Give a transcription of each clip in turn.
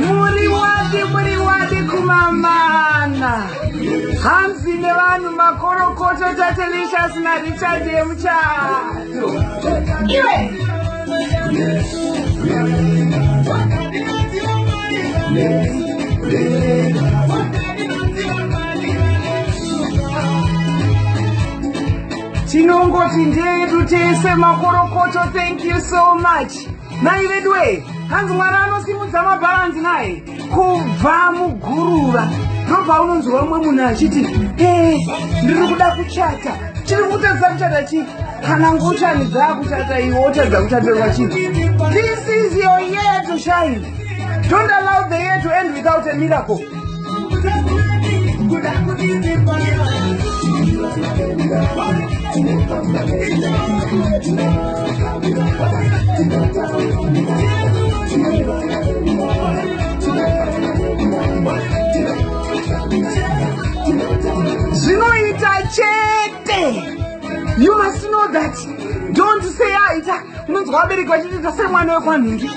muri wadi kumamana. Hamsi nevanu makorokoto Tatelicious na Richard Muchato. Iwe! Chinongoti ndedu tese makorokoto, thank you so much. Naivedwe, hanzi mwana anosimudza mabhalanzi naye kubva muguruva. Ndopa unonzwa umwe munhu achiti, ndiri kuda kuchata. Chiri kutadza kuchata chii? Kana nguchani dzakuchata iwe wotadza kuchaterwa chii? This is your year to shine. Don't allow the year to end without a miracle. Zvinoita chete. You must know that. Don't say aita. Unonzwa abereki vachiti sei mwana wekwanhingi.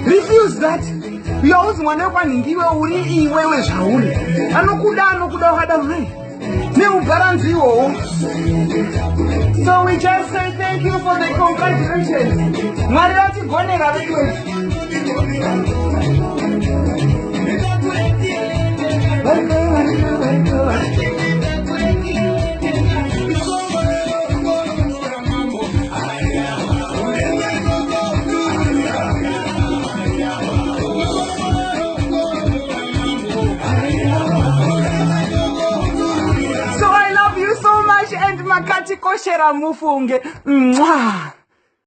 Refuse that. Yauzi mwana wekwanhingi iwe uri iwewe zvauri. Anokuda wakada hai. Neubhalanzi iwowo. So we just say thank you for the congratulations. Mwari vatigonera vedu. So I love you so much and makati koshera mufunge. Mwah.